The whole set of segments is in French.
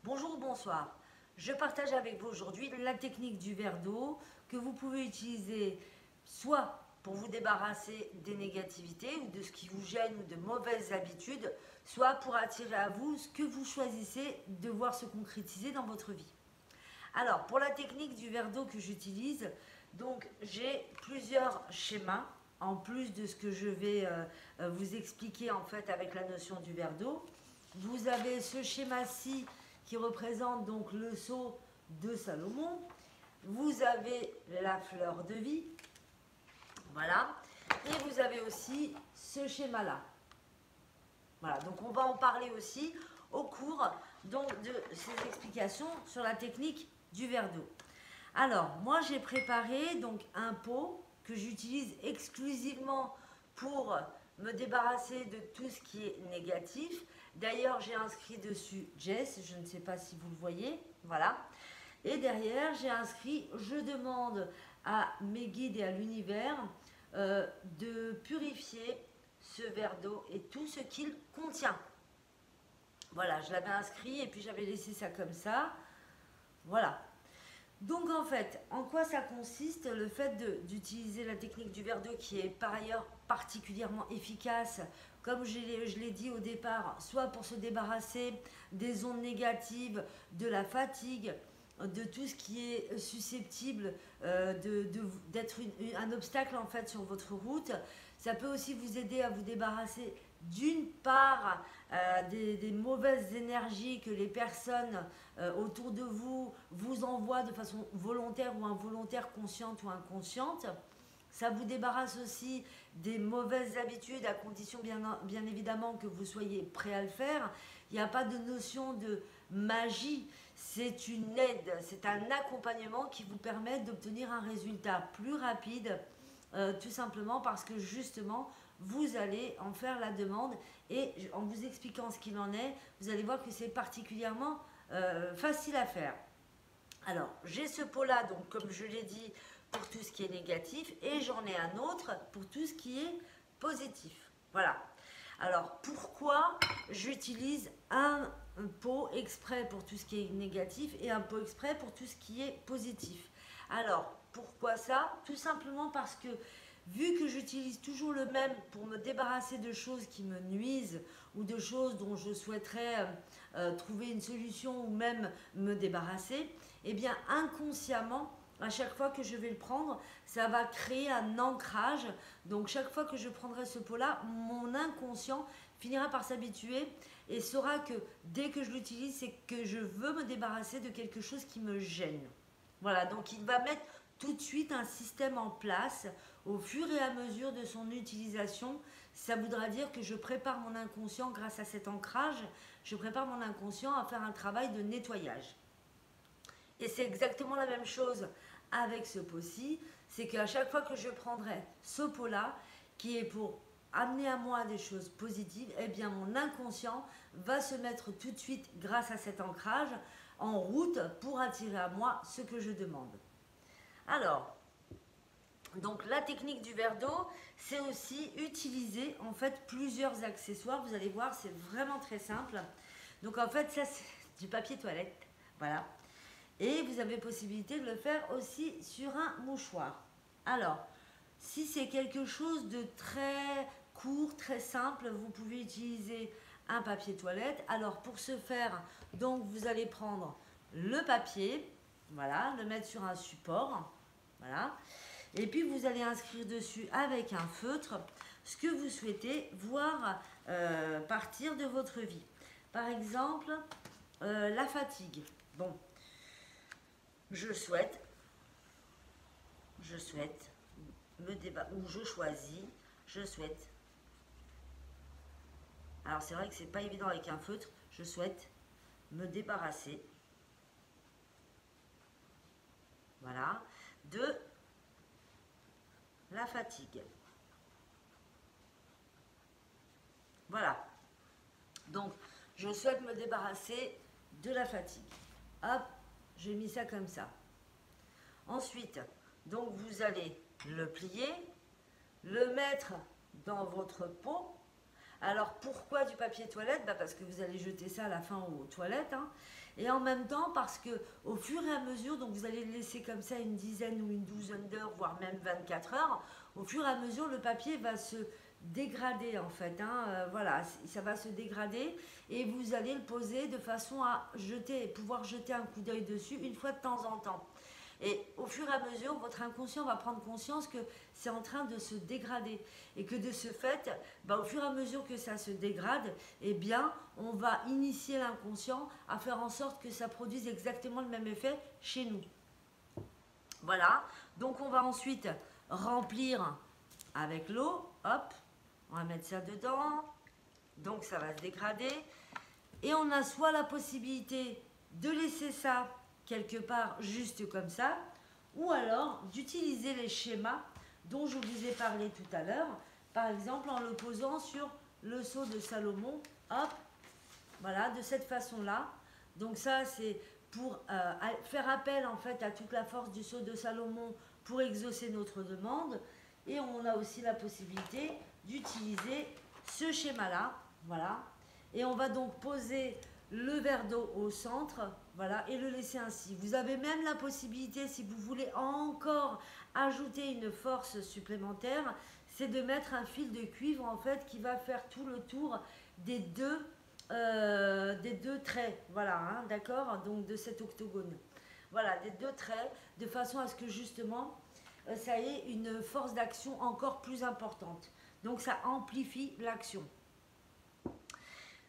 Bonjour, bonsoir. Je partage avec vous aujourd'hui la technique du verre d'eau que vous pouvez utiliser soit pour vous débarrasser des négativités ou de ce qui vous gêne ou de mauvaises habitudes, soit pour attirer à vous ce que vous choisissez de voir se concrétiser dans votre vie. Alors, pour la technique du verre d'eau que j'utilise, donc j'ai plusieurs schémas en plus de ce que je vais vous expliquer en fait avec la notion du verre d'eau. Vous avez ce schéma-ci qui représente donc le sceau de Salomon. Vous avez la fleur de vie, voilà. Et vous avez aussi ce schéma-là. Voilà, donc on va en parler aussi au cours donc, de ces explications sur la technique du verre d'eau. Alors, moi j'ai préparé donc un pot que j'utilise exclusivement pour me débarrasser de tout ce qui est négatif. D'ailleurs, j'ai inscrit dessus Jess, je ne sais pas si vous le voyez, voilà. Et derrière, j'ai inscrit je demande à mes guides et à l'univers de purifier ce verre d'eau et tout ce qu'il contient. Voilà, je l'avais inscrit et puis j'avais laissé ça comme ça. Voilà. Donc en fait, en quoi ça consiste le fait d'utiliser la technique du verre d'eau qui est par ailleurs particulièrement efficace, comme je l'ai dit au départ, soit pour se débarrasser des ondes négatives, de la fatigue, de tout ce qui est susceptible d'être un obstacle en fait sur votre route. Ça peut aussi vous aider à vous débarrasser d'une part des mauvaises énergies que les personnes autour de vous vous envoient de façon volontaire ou involontaire, consciente ou inconsciente. Ça vous débarrasse aussi des mauvaises habitudes à condition bien évidemment que vous soyez prêt à le faire. Il n'y a pas de notion de magie, c'est une aide, c'est un accompagnement qui vous permet d'obtenir un résultat plus rapide, tout simplement parce que justement vous allez en faire la demande et en vous expliquant ce qu'il en est, vous allez voir que c'est particulièrement facile à faire. Alors, j'ai ce pot-là, donc comme je l'ai dit, pour tout ce qui est négatif, et j'en ai un autre pour tout ce qui est positif. Voilà. Alors, pourquoi j'utilise un pot exprès pour tout ce qui est négatif et un pot exprès pour tout ce qui est positif? Alors, pourquoi ça? Tout simplement parce que vu que j'utilise toujours le même pour me débarrasser de choses qui me nuisent ou de choses dont je souhaiterais trouver une solution ou même me débarrasser, eh bien inconsciemment, à chaque fois que je vais le prendre, ça va créer un ancrage. Donc chaque fois que je prendrai ce pot-là, mon inconscient finira par s'habituer et saura que dès que je l'utilise, c'est que je veux me débarrasser de quelque chose qui me gêne. Voilà, donc il va mettre tout de suite un système en place au fur et à mesure de son utilisation. Ça voudra dire que je prépare mon inconscient grâce à cet ancrage, je prépare mon inconscient à faire un travail de nettoyage. Et c'est exactement la même chose avec ce pot-ci, c'est qu'à chaque fois que je prendrai ce pot-là, qui est pour amener à moi des choses positives, eh bien mon inconscient va se mettre tout de suite, grâce à cet ancrage, en route pour attirer à moi ce que je demande. Alors, donc la technique du verre d'eau, c'est aussi utiliser en fait plusieurs accessoires. Vous allez voir, c'est vraiment très simple. Donc en fait, ça c'est du papier toilette, voilà. Et vous avez possibilité de le faire aussi sur un mouchoir. Alors, si c'est quelque chose de très court, très simple, vous pouvez utiliser un papier toilette. Alors pour ce faire, donc vous allez prendre le papier, voilà, le mettre sur un support, voilà. Et puis vous allez inscrire dessus avec un feutre ce que vous souhaitez voir partir de votre vie. Par exemple, la fatigue. Bon, je souhaite me débarrasser, ou je souhaite. Alors c'est vrai que c'est pas évident avec un feutre, je souhaite me débarrasser, voilà, de la fatigue. Voilà. Donc, je souhaite me débarrasser de la fatigue. Hop, j'ai mis ça comme ça. Ensuite, donc vous allez le plier, le mettre dans votre pot. Alors pourquoi du papier toilette? Parce que vous allez jeter ça à la fin aux toilettes, hein. Et en même temps parce que au fur et à mesure, donc vous allez le laisser comme ça une dizaine ou une douzaine d'heures, voire même 24 heures, au fur et à mesure le papier va se dégrader en fait, hein. Voilà, ça va se dégrader et vous allez le poser de façon à pouvoir jeter un coup d'œil dessus une fois de temps en temps. Et au fur et à mesure, votre inconscient va prendre conscience que c'est en train de se dégrader. Et que de ce fait, au fur et à mesure que ça se dégrade, eh bien, on va initier l'inconscient à faire en sorte que ça produise exactement le même effet chez nous. Voilà. Donc, on va ensuite remplir avec l'eau. Hop, on va mettre ça dedans. Donc, ça va se dégrader. Et on a soit la possibilité de laisser ça quelque part juste comme ça, ou alors d'utiliser les schémas dont je vous ai parlé tout à l'heure, par exemple en le posant sur le seau de Salomon, hop, voilà, de cette façon-là. Donc ça, c'est pour faire appel en fait à toute la force du seau de Salomon pour exaucer notre demande. Et on a aussi la possibilité d'utiliser ce schéma-là, voilà. Et on va donc poser le verre d'eau au centre, voilà, et le laisser ainsi. Vous avez même la possibilité, si vous voulez encore ajouter une force supplémentaire, c'est de mettre un fil de cuivre en fait qui va faire tout le tour des deux traits, voilà, hein, d'accord, donc de cet octogone. Voilà, des deux traits, de façon à ce que justement ça ait une force d'action encore plus importante. Donc ça amplifie l'action.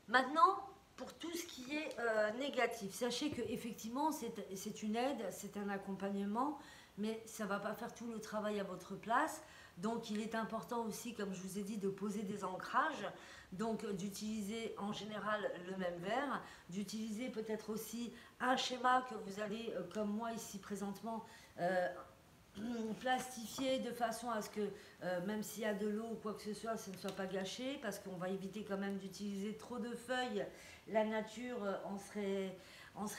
Maintenant, pour tout ce qui est négatif, sachez qu'effectivement, c'est une aide, c'est un accompagnement, mais ça ne va pas faire tout le travail à votre place. Donc, il est important aussi, comme je vous ai dit, de poser des ancrages, donc d'utiliser en général le même verre, d'utiliser peut-être aussi un schéma que vous allez, comme moi ici présentement, plastifier de façon à ce que même s'il y a de l'eau ou quoi que ce soit, ça ne soit pas gâché, parce qu'on va éviter quand même d'utiliser trop de feuilles. La nature en serait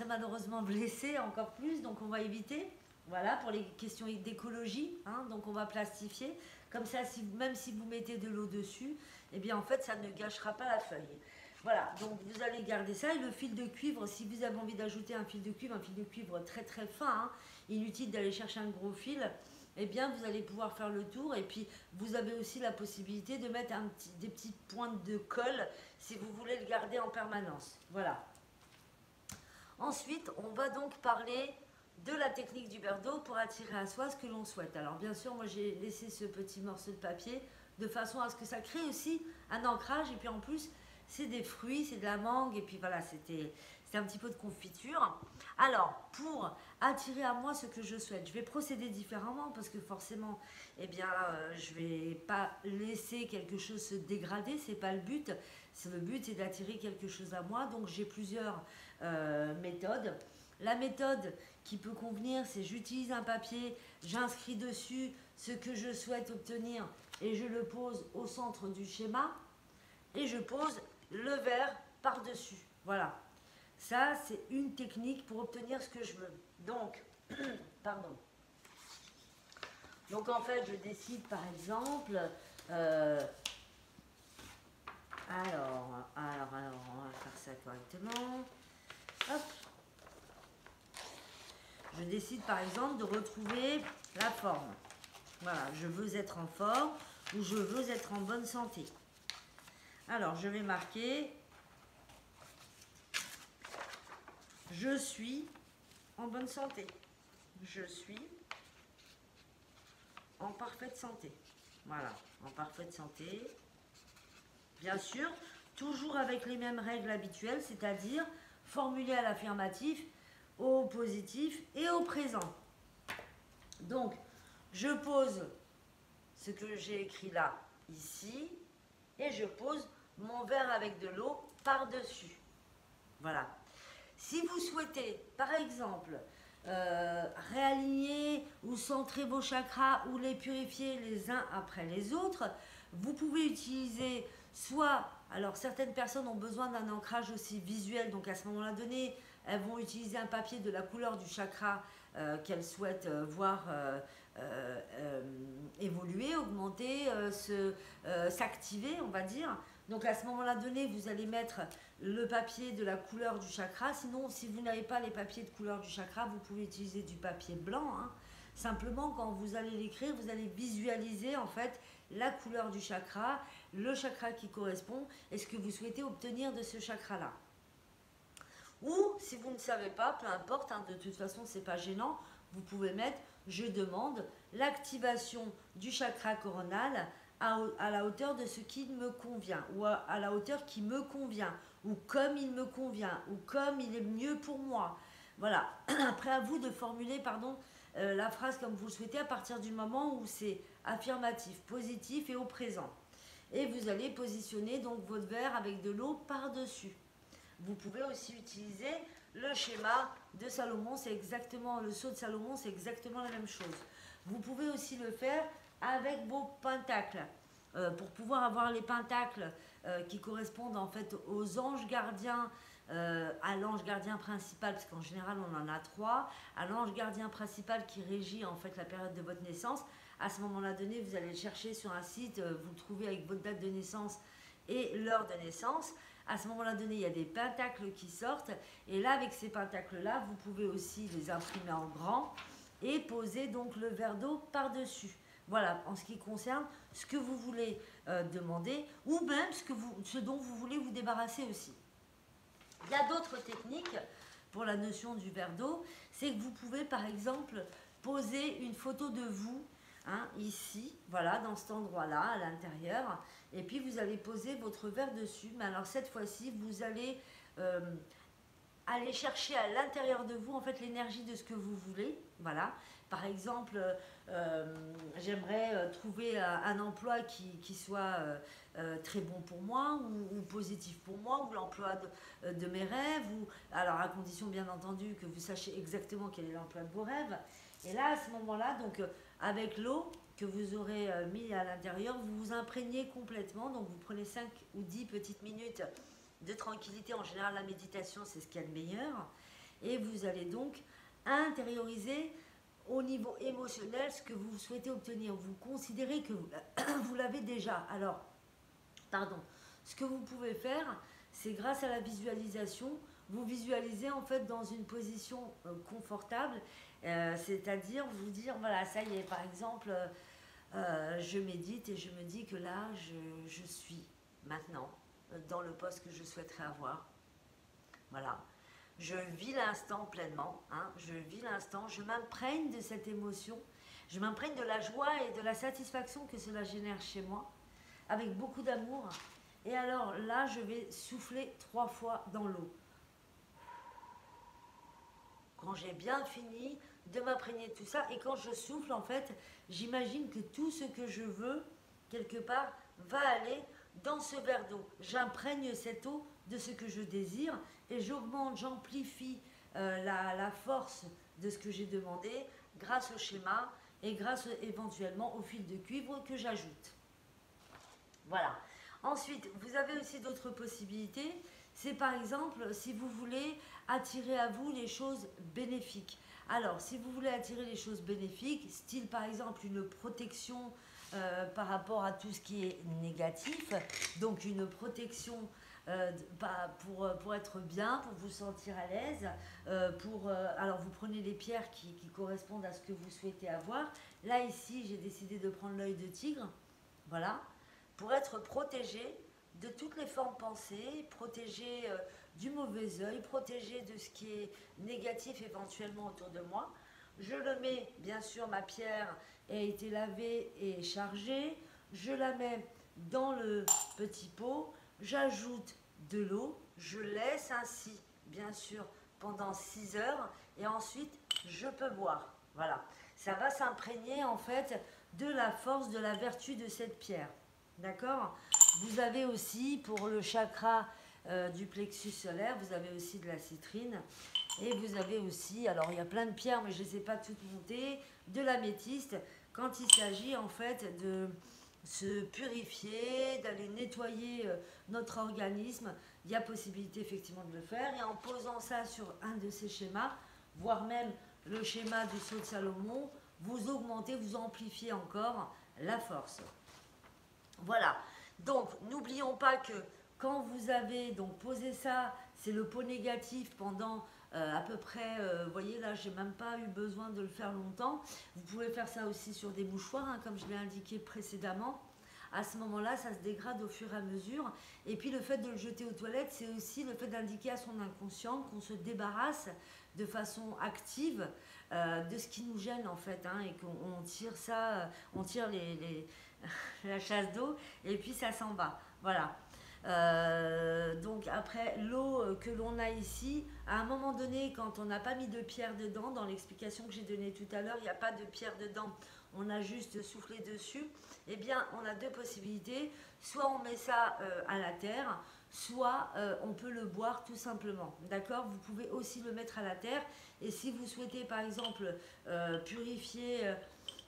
malheureusement blessée encore plus, donc on va éviter. Voilà, pour les questions d'écologie, hein, donc on va plastifier. Comme ça, même si vous mettez de l'eau dessus, eh bien en fait, ça ne gâchera pas la feuille. Voilà, donc vous allez garder ça. Et le fil de cuivre, si vous avez envie d'ajouter un fil de cuivre très très fin, hein, inutile d'aller chercher un gros fil, eh bien vous allez pouvoir faire le tour. Et puis vous avez aussi la possibilité de mettre des petites pointes de colle si vous voulez le garder en permanence. Voilà. Ensuite, on va donc parler de la technique du verre d'eau pour attirer à soi ce que l'on souhaite. Alors bien sûr, moi j'ai laissé ce petit morceau de papier de façon à ce que ça crée aussi un ancrage. Et puis en plus, c'est des fruits, c'est de la mangue, et puis voilà, c'était un petit peu de confiture. Alors, pour attirer à moi ce que je souhaite, je vais procéder différemment, parce que forcément, eh bien, je ne vais pas laisser quelque chose se dégrader, c'est pas le but. Le but, c'est d'attirer quelque chose à moi, donc j'ai plusieurs méthodes. La méthode qui peut convenir, c'est j'utilise un papier, j'inscris dessus ce que je souhaite obtenir, et je le pose au centre du schéma, et je pose le verre par-dessus. Voilà. Ça, c'est une technique pour obtenir ce que je veux. Donc, pardon. Donc, en fait, je décide, par exemple, alors, on va faire ça correctement. Hop. Je décide, par exemple, de retrouver la forme. Voilà, je veux être en forme ou je veux être en bonne santé. Alors, je vais marquer « Je suis en bonne santé ». Je suis en parfaite santé. Voilà, en parfaite santé. Bien sûr, toujours avec les mêmes règles habituelles, c'est-à-dire formuler à l'affirmatif, au positif et au présent. Donc, je pose ce que j'ai écrit là, ici, et je pose mon verre avec de l'eau par-dessus. Voilà. Si vous souhaitez, par exemple, réaligner ou centrer vos chakras ou les purifier les uns après les autres, vous pouvez utiliser soit, alors certaines personnes ont besoin d'un ancrage aussi visuel, donc à ce moment-là donné, elles vont utiliser un papier de la couleur du chakra qu'elles souhaitent voir évoluer, augmenter, s'activer, on va dire. Donc à ce moment-là donné, vous allez mettre le papier de la couleur du chakra. Sinon, si vous n'avez pas les papiers de couleur du chakra, vous pouvez utiliser du papier blanc, hein. Simplement, quand vous allez l'écrire, vous allez visualiser en fait la couleur du chakra, le chakra qui correspond et ce que vous souhaitez obtenir de ce chakra-là. Ou, si vous ne savez pas, peu importe, hein, de toute façon, c'est pas gênant, vous pouvez mettre « Je demande l'activation du chakra coronal à la hauteur de ce qui me convient, ou à la hauteur qui me convient, ou comme il me convient, ou comme il est mieux pour moi. » Voilà. Après, à vous de formuler, pardon, la phrase comme vous le souhaitez à partir du moment où c'est affirmatif, positif et au présent. Et vous allez positionner donc votre verre avec de l'eau par-dessus. Vous pouvez aussi utiliser le schéma de Salomon, c'est exactement, le sceau de Salomon, c'est exactement la même chose. Vous pouvez aussi le faire avec vos pentacles, pour pouvoir avoir les pentacles qui correspondent en fait aux anges gardiens, à l'ange gardien principal, parce qu'en général on en a 3, à l'ange gardien principal qui régit en fait la période de votre naissance. À ce moment-là donné, vous allez le chercher sur un site, vous le trouvez avec votre date de naissance et l'heure de naissance. À ce moment-là donné, il y a des pentacles qui sortent. Et là, avec ces pentacles-là, vous pouvez aussi les imprimer en grand et poser donc le verre d'eau par-dessus. Voilà, en ce qui concerne ce que vous voulez demander ou même ce dont vous voulez vous débarrasser aussi. Il y a d'autres techniques pour la notion du verre d'eau. C'est que vous pouvez, par exemple, poser une photo de vous, hein, ici, voilà, dans cet endroit-là, à l'intérieur. Et puis, vous allez poser votre verre dessus. Mais alors, cette fois-ci, vous allez aller chercher à l'intérieur de vous, en fait, l'énergie de ce que vous voulez. Voilà. Par exemple, j'aimerais trouver un emploi qui soit très bon pour moi ou positif pour moi, ou l'emploi de mes rêves, ou, alors à condition bien entendu que vous sachiez exactement quel est l'emploi de vos rêves. Et là, à ce moment-là, donc avec l'eau que vous aurez mis à l'intérieur, vous vous imprégnez complètement. Donc vous prenez 5 ou 10 petites minutes de tranquillité. En général, la méditation, c'est ce qu'il y a de meilleur. Et vous allez donc intérioriser au niveau émotionnel ce que vous souhaitez obtenir. Vous considérez que vous l'avez déjà. Alors, pardon, ce que vous pouvez faire, c'est grâce à la visualisation, vous visualisez en fait dans une position confortable, c'est-à-dire vous dire, voilà, ça y est, par exemple, je médite et je me dis que là, je suis maintenant dans le poste que je souhaiterais avoir. Voilà. Je vis l'instant pleinement, hein, je vis l'instant, je m'imprègne de cette émotion, je m'imprègne de la joie et de la satisfaction que cela génère chez moi, avec beaucoup d'amour. Et alors là, je vais souffler 3 fois dans l'eau. Quand j'ai bien fini de m'imprégner de tout ça, et quand je souffle, en fait, j'imagine que tout ce que je veux, quelque part, va aller dans ce verre d'eau. J'imprègne cette eau de ce que je désire et j'augmente, j'amplifie la force de ce que j'ai demandé grâce au schéma et grâce éventuellement au fil de cuivre que j'ajoute. Voilà. Ensuite, vous avez aussi d'autres possibilités. C'est par exemple si vous voulez attirer à vous les choses bénéfiques. Alors, si vous voulez attirer les choses bénéfiques, style par exemple une protection par rapport à tout ce qui est négatif, donc une protection pour être bien, pour vous sentir à l'aise, alors vous prenez les pierres qui correspondent à ce que vous souhaitez avoir. Là ici j'ai décidé de prendre l'œil de tigre, voilà, pour être protégé de toutes les formes pensées, protégé du mauvais œil, protégé de ce qui est négatif éventuellement autour de moi. Je le mets, bien sûr, ma pierre a été lavée et chargée, je la mets dans le petit pot, j'ajoute de l'eau, je laisse ainsi, bien sûr, pendant 6 heures et ensuite je peux boire. Voilà, ça va s'imprégner en fait de la force, de la vertu de cette pierre. D'accord? Vous avez aussi pour le chakra du plexus solaire, vous avez aussi de la citrine. Et vous avez aussi, alors il y a plein de pierres, mais je ne les ai pas toutes montées, de l'améthyste, quand il s'agit en fait de se purifier, d'aller nettoyer notre organisme. Il y a possibilité effectivement de le faire. Et en posant ça sur un de ces schémas, voire même le schéma du sceau de Salomon, vous augmentez, vous amplifiez encore la force. Voilà. Donc, n'oublions pas que quand vous avez donc posé ça, c'est le pot négatif pendant à peu près, vous voyez là, j'ai même pas eu besoin de le faire longtemps. Vous pouvez faire ça aussi sur des mouchoirs, hein, comme je l'ai indiqué précédemment. À ce moment-là, ça se dégrade au fur et à mesure. Et puis le fait de le jeter aux toilettes, c'est aussi le fait d'indiquer à son inconscient qu'on se débarrasse de façon active de ce qui nous gêne en fait, hein, et qu'on tire ça, on tire la chasse d'eau et puis ça s'en va. Voilà. Donc après l'eau que l'on a ici, à un moment donné, quand on n'a pas mis de pierre dedans, dans l'explication que j'ai donnée tout à l'heure, il n'y a pas de pierre dedans, on a juste soufflé dessus. Eh bien, on a deux possibilités. Soit on met ça à la terre, soit on peut le boire tout simplement. D'accord? Vous pouvez aussi le mettre à la terre. Et si vous souhaitez, par exemple, purifier,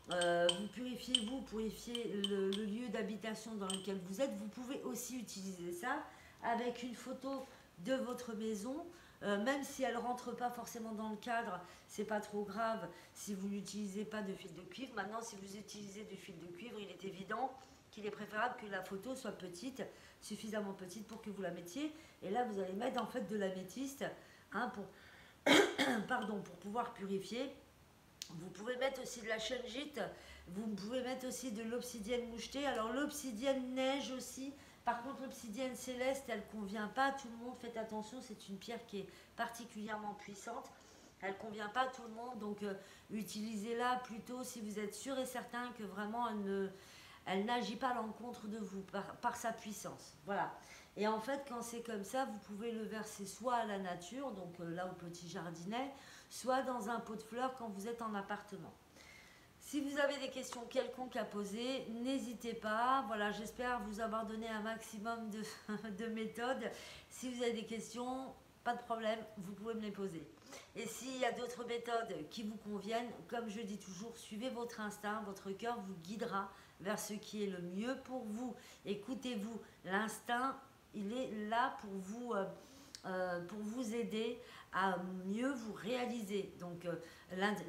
vous purifiez le lieu d'habitation dans lequel vous êtes, vous pouvez aussi utiliser ça avec une photo de votre maison. Même si elle ne rentre pas forcément dans le cadre, c'est pas trop grave si vous n'utilisez pas de fil de cuivre. Maintenant, si vous utilisez du fil de cuivre, il est évident qu'il est préférable que la photo soit petite, suffisamment petite pour que vous la mettiez. Et là, vous allez mettre en fait de l'améthyste, hein, pardon, pour pouvoir purifier. Vous pouvez mettre aussi de la shungite, vous pouvez mettre aussi de l'obsidienne mouchetée. Alors l'obsidienne neige aussi. Par contre, l'obsidienne céleste, elle ne convient pas à tout le monde. Faites attention, c'est une pierre qui est particulièrement puissante. Elle ne convient pas à tout le monde, donc utilisez-la plutôt si vous êtes sûr et certain que vraiment elle n'agit pas à l'encontre de vous par sa puissance. Voilà. Et en fait, quand c'est comme ça, vous pouvez le verser soit à la nature, donc là au petit jardinet, soit dans un pot de fleurs quand vous êtes en appartement. Si vous avez des questions quelconques à poser, n'hésitez pas. Voilà, j'espère vous avoir donné un maximum de méthodes. Si vous avez des questions, pas de problème, vous pouvez me les poser. Et s'il y a d'autres méthodes qui vous conviennent, comme je dis toujours, suivez votre instinct, votre cœur vous guidera vers ce qui est le mieux pour vous. Écoutez-vous, l'instinct, il est là pour vous aider à mieux vous réaliser. Donc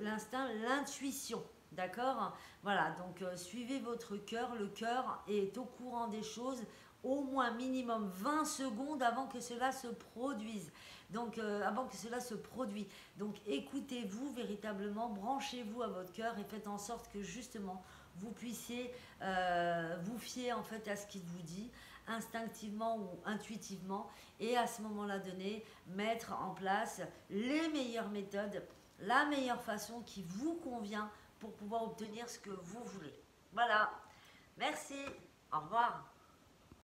l'instinct, l'intuition. D'accord? Voilà, donc suivez votre cœur. Le cœur est au courant des choses au moins minimum 20 secondes avant que cela se produise. Donc, avant que cela se produise. Donc, écoutez-vous véritablement, branchez-vous à votre cœur et faites en sorte que justement, vous puissiez vous fier en fait à ce qu'il vous dit, instinctivement ou intuitivement, et à ce moment-là donné, mettre en place les meilleures méthodes, la meilleure façon qui vous convient pour pouvoir obtenir ce que vous voulez. Voilà. Merci. Au revoir.